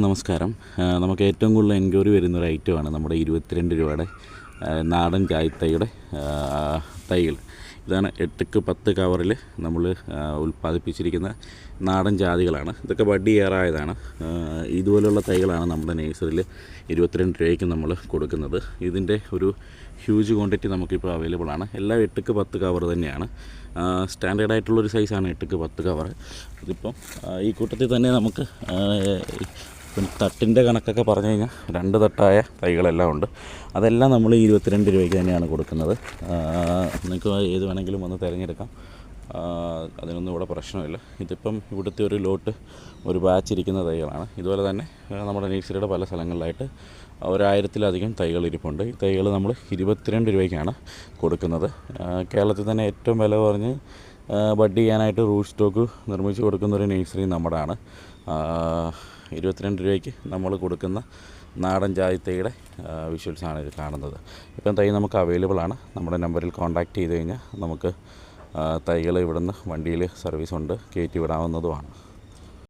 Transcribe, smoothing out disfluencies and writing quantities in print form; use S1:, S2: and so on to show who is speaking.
S1: നമസ്കാരം. നമുക്ക് ഏറ്റവും കൂടുതൽ എൻക്വയറി വരുന്നൊരു ഐറ്റമാണ് നമ്മുടെ 22 രൂപയുടെ നാടൻ ജാതിത്തൈയുടെ തൈകൾ. ഇതാണ് 8x10 കവറിൽ നമ്മൾ ഉൽപ്പാദിപ്പിച്ചിരിക്കുന്ന നാടൻ ജാതികളാണ്. ഇതൊക്കെ ബഡ് ചെയ്യാറായതാണ്. ഇതുപോലുള്ള തൈകളാണ് നമ്മുടെ നേഴ്സറിയിൽ 22 രൂപയ്ക്ക് നമ്മൾ കൊടുക്കുന്നത്. ഇതിൻ്റെ ഒരു ഹ്യൂജ് ക്വാണ്ടിറ്റി നമുക്കിപ്പോൾ അവൈലബിൾ ആണ്. എല്ലാം 8x10 കവർ തന്നെയാണ്. സ്റ്റാൻഡേർഡ് ആയിട്ടുള്ളൊരു സൈസാണ് 8x10 കവർ. ഇതിപ്പം ഈ കൂട്ടത്തിൽ തന്നെ നമുക്ക് തട്ടിൻ്റെ കണക്കൊക്കെ പറഞ്ഞു കഴിഞ്ഞാൽ 2 തട്ടായ തൈകളെല്ലാം ഉണ്ട്. അതെല്ലാം നമ്മൾ 22 രൂപയ്ക്ക് തന്നെയാണ് കൊടുക്കുന്നത്. നിങ്ങൾക്ക് ഏത് വേണമെങ്കിലും വന്ന് തിരഞ്ഞെടുക്കാം. അതിനൊന്നും ഇവിടെ പ്രശ്നമില്ല. ഇതിപ്പം ഇവിടുത്തെ ഒരു ലോട്ട് ഒരു ബാച്ച് ഇരിക്കുന്ന തൈകളാണ്. ഇതുപോലെ തന്നെ നമ്മുടെ നേഴ്സറിയുടെ പല സ്ഥലങ്ങളിലായിട്ട് 1000-ലധികം തൈകൾ ഇരിപ്പുണ്ട്. ഈ തൈകൾ നമ്മൾ 22 രൂപയ്ക്കാണ് കൊടുക്കുന്നത്. കേരളത്തിൽ തന്നെ ഏറ്റവും വില കുറഞ്ഞ് ബഡ് ചെയ്യാനായിട്ട് റൂട്ട് സ്റ്റോക്ക് നിർമ്മിച്ച് കൊടുക്കുന്നൊരു നേഴ്സറി നമ്മുടെയാണ്. 22 രൂപയ്ക്ക് നമ്മൾ കൊടുക്കുന്ന നാടൻ ജാതിത്തൈയുടെ വിഷ്വൽസാണ് ഇത് കാണുന്നത്. ഇപ്പം തൈ നമുക്ക് അവൈലബിൾ ആണ്. നമ്മുടെ നമ്പറിൽ കോൺടാക്റ്റ് ചെയ്ത് കഴിഞ്ഞാൽ നമുക്ക് തൈകൾ ഇവിടുന്ന് വണ്ടിയിൽ സർവീസ് ഉണ്ട്, കയറ്റി വിടാവുന്നതുമാണ്.